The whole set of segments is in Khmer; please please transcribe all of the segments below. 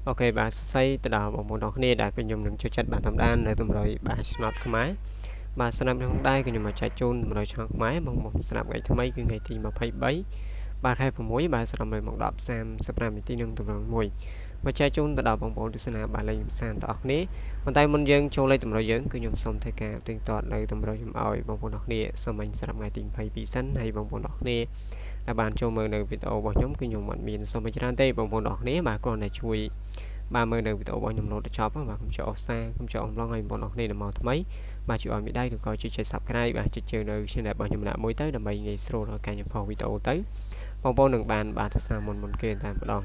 Ok bà xây từ đầu bằng một đó này đã phải dùng những cho chất bản thẩm đan để tụm rồi bà snot cái máy bà snap trong đây cái nhưng mà chạy chôn rồi cho máy bằng một snap ngày thứ mấy cứ ngày thì mà phải bấy bà khai phụ muối bà snap rồi một đập xem sắp làm tí nâng tụm rồi mùi và chạy chôn từ đầu bằng bộ từ snap bà lên sàn tọt ní còn tay mình dương cho lên tụm rồi dương cứ dùng xong thay cả tuyên toàn lại tụm rồi dùng ỏi bằng bộ đó này xong mình snap ngày tìm phải bị sẵn hay bằng bộ đó này bạn cho mờiនៅវីដេអូរបស់ខ្ញុំគឺខ្ញុំអត់មានសូមបញ្ជាក់ទេបងប្អូនអរគ្នាបាទគ្រាន់តែជួយបាទមើលនៅវីដេអូរបស់ខ្ញុំលោតទៅចប់បាទខ្ញុំចូលអសាខ្ញុំចូលអំឡុងឲ្យបងប្អូនអរគ្នាដល់មកថ្មីបាទជួយឲ្យមីដៃឬក៏ជួយចុច Subscribe បាទចុចជើងនៅ Channel របស់ខ្ញុំដាក់មួយទៅដើម្បីងាយស្រួលដល់ការខ្ញុំផុសវីដេអូទៅបងប្អូននឹងបានបាទទៅសារមុនគេតែម្ដង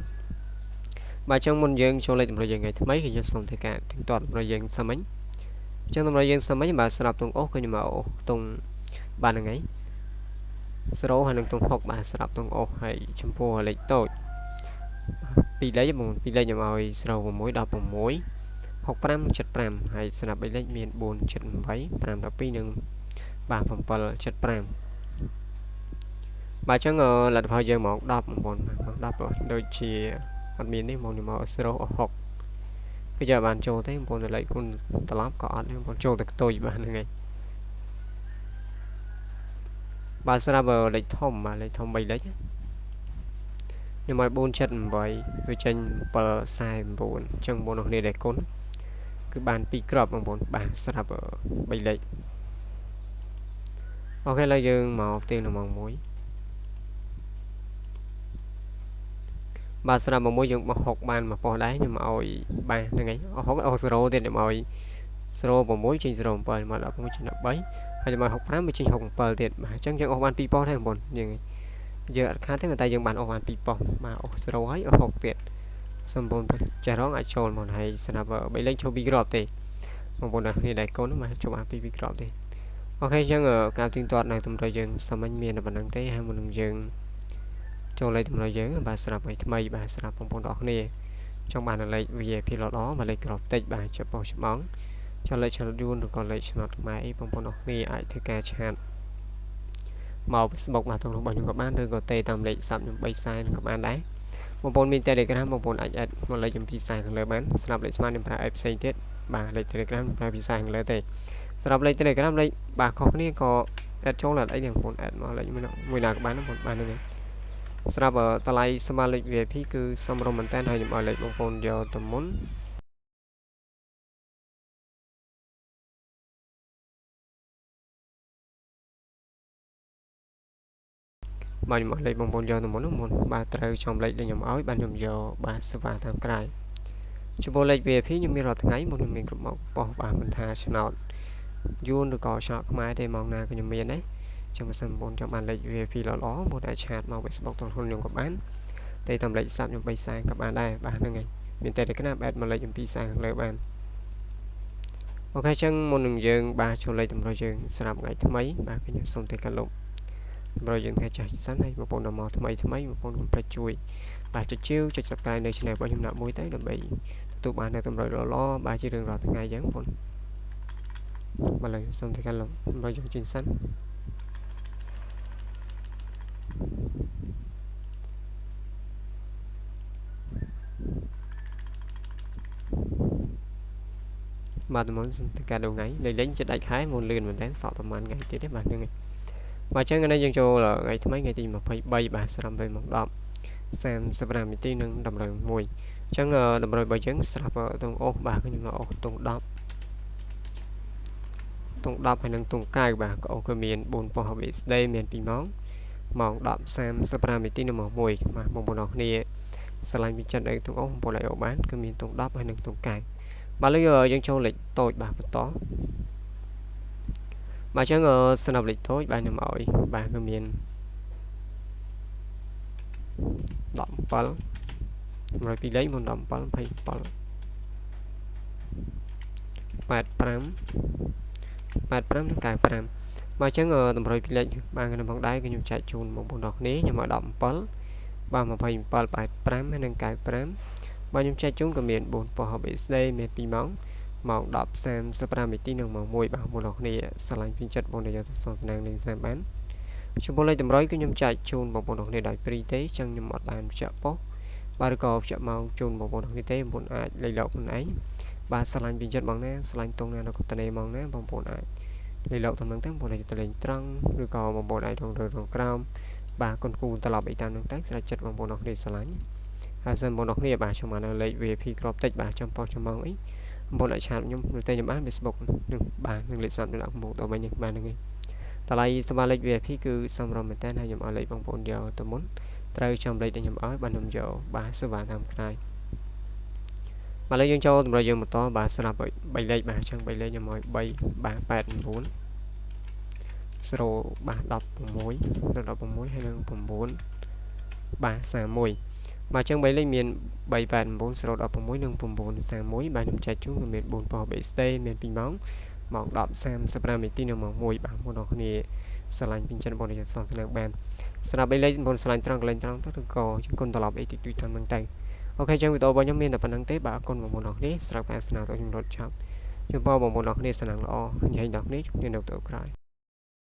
បាទចឹងមុនយើងចូលលេខតម្រូវយើងថ្ងៃថ្មីគឺយើងសូមធ្វើការទៀងទាត់តម្រូវយើងសាមញ្ញចឹងតម្រូវយើងសាមញ្ញបាទស្រាប់ទងអូសគឺខ្ញុំមកអូសទងបានហ្នឹងឯង0ហើយនឹងទង6បាទស្រាប់ទងអូសហើយចំពោះលេខតូចពីលេខបងពីលេខខ្ញុំឲ្យ0 6 16 65 75ហើយស្រាប់3លេខមាន4 78 5 12និងបាទ7 75បាទចឹងលទ្ធផលយើងមក10បងប្អូនមក10ដូចជាអត់មានទេមកខ្ញុំមក0 6គឺយកបានចូលទេបងប្អូនលេខគុណត្រឡប់ក៏អត់ទេបងប្អូនចូលតែខ្ទុយបាទហ្នឹងហើយបាទស្រាប់លេខធំបាទលេខធំ3លេខខ្ញុំឲ្យ478វាចេញ749អញ្ចឹងបងប្អូននេះដែលគុណគឺបាន2គ្រាប់បងប្អូនបាទស្រាប់3លេខអូខេឥឡូវយើងមកផ្ទៀងនៅម៉ោង1បាទស្រាប់មកមួយយើងបោះ6បានមកបោះដែរខ្ញុំឲ្យបាទហ្នឹងហើយអស់6អស់0ទៀតខ្ញុំឲ្យ0 6ចេញ0 7មក16ចេញ13ហើយខ្ញុំឲ្យ65វាចេញ67ទៀតបាទអញ្ចឹងយើងអស់បាន2ប៉ុស្តិ៍ដែរបងប្អូនយើងអត់ខាតទេតែយើងបានអស់បាន2ប៉ុស្តិ៍បាទអស់0ហើយអស់6ទៀតសំបងចាស់រងអាចចូលមកហើយស្រាប់3លេខចូល2គ្រាប់ទេបងប្អូនអ្នកនេះដែរកូនមកចូលបាន2គ្រាប់ទេអូខេអញ្ចឹងការទៀងទាត់នៅតម្រូវយើងសាមញ្ញមានតែប៉ុណ្្នឹងទេហើយមុននឹងយើងចូលលេខតម្រូវយើងបាទស្រាប់ឲ្យថ្មីបាទស្រាប់បងប្អូនទាំងអស់គ្នាចង់បានលេខ VIP ល្អៗបាទលេខក្របតិចបាទចាប់បោះច្បងចុចលេខឆ្នោតយួនឬក៏លេខឆ្នោតខ្មែរអីបងប្អូនទាំងអស់គ្នាអាចធ្វើការឆាតមក Facebook បាទក្នុងរបស់ខ្ញុំក៏បានឬក៏ទេតាមលេខសាប់ខ្ញុំ3ខ្សែក៏បានដែរបងប្អូនមាន Telegram បងប្អូនអាចអេដមកលេខខ្ញុំ2ខ្សែខាងលើបានស្រាប់លេខស្មើខ្ញុំប្រើអេផ្សេងទៀតបាទលេខ Telegram ប្រើ2ខ្សែខាងលើទេស្រាប់លេខ Telegram លេខបាទខុសគ្នាក៏អេដចូលអត់អីទេបងប្អូនអេដមកលេខមួយណាក៏បានបងប្អូនបានហ្នឹងស្រាប់តម្លៃស្មើលេខ VIP គឺសមរម្យមែនតើហើយខ្ញុំឲ្យលេខបងប្អូនយកទៅមុនបាទខ្ញុំឲ្យលេខបងប្អូនយកទៅមុនមុនបាទត្រូវចំលេខដែលខ្ញុំឲ្យបាទខ្ញុំយកបាទសេវាតាមក្រៅចំពោះលេខ VIP ខ្ញុំមានរាល់ថ្ងៃមកខ្ញុំមានគ្រប់មកបោះបាទមិនថាឆ្នោតយួនឬក៏ឆ្នោតខ្មែរទេមកណាក៏ខ្ញុំមានដែរចឹងបើសិនបងប្អូនចង់បានលេខ VIP ល្អៗបងប្អូនអាចឆាតមក Facebook ទាំងខ្លួនខ្ញុំក៏បានតែតាមលេខសាប់ខ្ញុំ3ខ្សែក៏បានដែរបាទហ្នឹងហើយមាន Telegram អេដមកលេខខ្ញុំ2ខ្សែខាងលើបានអូខេចឹងមុននឹងយើងបាទចូលលេខតម្រូវយើងស្រាប់ថ្ងៃថ្មីបាទខ្ញុំសូមតែការលុបតម្រូវយើងថ្ងៃចាស់សិនហើយបងប្អូនដល់មកថ្មីបងប្អូនកុំភ្លេចជួយបាទចុចជីវចុច Subscribe នៅ Channel របស់ខ្ញុំដាក់មួយទៅដើម្បីទទួលបាននៅតម្រូវល្អៗបាទជារឿងរាល់ថ្ងៃចឹងបងប្អូនបាទឡើយសូមតែការលុបតម្រូវយើងជិះសិនបាទតំណតែការដល់ថ្ងៃលេងចិត្តដាច់ខែមុនលឿនមែនតើសក់ប្រហែលថ្ងៃទៀតទេបាទហ្នឹងហើយបាទចឹងថ្ងៃយើងចូលថ្ងៃថ្មីថ្ងៃទី23បាទស្រាប់ពេលមក10 35នាទីនឹងតម្រូវ1អញ្ចឹងតម្រូវរបស់យើងស្រាប់ទងអូសបាទខ្ញុំមកអូសទង10ហើយនឹងទង9បាទក៏អូសគឺមាន4ប៉ុស្តិ៍ VSD មាន2ម៉ោងម៉ោង10 35នាទីនឹងម៉ោង1បាទបងប្អូនអរគ្នាស្រឡាញ់វិចិត្រអីទងអូសបងប្អូនឲ្យអូបានគឺមានទង10ហើយនឹងទង9បាទលើយើងចូលលេខតូចបាទបន្តបាទអញ្ចឹងស្នាប់លេខតូចបាទខ្ញុំឲ្យបាទគឺមាន17តម្រូវពីលេខមុន17 27 85 85និង95បាទអញ្ចឹងតម្រូវពីលេខបាទក្នុងផងដែរគឺខ្ញុំចែកជូនបងប្អូនអរគ្នាខ្ញុំឲ្យ17បាទ27 85ហើយនិង95បាទខ្ញុំចែកជូនក៏មាន4ប៉ុស្តិ៍ HBSD មាន2ម៉ោងម៉ោង10 35នាទីនិងម៉ោង1បាទបងប្អូនអរគ្នាស្រឡាញ់ពីចិត្តបងប្អូនយកទៅសងសំណាងលេងសាមបានចំពោះលេខតម្រូវគឺខ្ញុំចែកជូនបងប្អូនអរគ្នាដោយព្រីទេអញ្ចឹងខ្ញុំអត់បានបញ្ជាក់ប៉ុស្តិ៍ បាទឬក៏ជាមកជូនបងប្អូននេះទេបងប្អូនអាចលេខលោកខ្លួនឯងបាទឆ្លាញ់ពីចិត្តបងណាឆ្លាញ់តรงណានៅកតនេមកណាបងប្អូនអាចលេខលោកតំណឹងទៅបងប្អូនអាចទៅលេងត្រង់ឬក៏បងប្អូនអាចរងលើរងក្រោមបាទគុនគូត្រឡប់អីតាមនឹងទៅស្រាច់ចិត្តបងប្អូននេះឆ្លាញ់ហើយសិនបងប្អូននេះបាទខ្ញុំបានលេខ VIP ក្របតិចបាទចំពោះចំងអីបងប្អូនអាចឆាតខ្ញុំឬទៅខ្ញុំបាន Facebook នឹងបាទនឹងលេខសាប់នៅដល់មុខទៅវិញបានហ្នឹងឯងតម្លៃសម្រាប់លេខ VIP គឺសមរម្យមែនតើហើយខ្ញុំឲ្យលេខបងប្អូនយកទៅមុនត្រូវចាំលេខដែលខ្ញុំឲ្យបាទខ្ញុំយកបាទសេវាតាមក្រោយបាទលេខយើងចូលតម្រូវយើងបន្តបាទស្រាប់3លេខបាទអញ្ចឹង3លេខខ្ញុំឲ្យ3បាទ89 0បាទ16 016ហើយនឹង9បាទ31បាទអញ្ចឹង3លេខមាន389 016និង931បាទខ្ញុំចែកជូនគឺមាន4ប៉ុស BSD មាន2ម៉ោងម៉ោង 10:35 នាទីនៅម៉ោង1បាទបងប្អូនគ្នាឆ្លាញ់ពីចិនបងប្អូនសងស្នើបានស្រាប់3លេខបងប្អូនឆ្លាញ់ត្រង់កន្លែងត្រង់ទៅឬក៏ជង្គង់ត្រឡប់អីតិចតួចតាមហ្នឹងទៅអូខេចឹងវីដេអូរបស់ខ្ញុំមានតែប៉ុណ្្នឹងទេបាទអរគុណបងប្អូនអរគ្នាស្រាប់ការស្នើទៅខ្ញុំរត់ចាប់ជូនបងប្អូនអរគ្នាសំណាងល្អញ៉ៃដល់គ្នាជួបគ្នានៅវីដេអូក្រោយ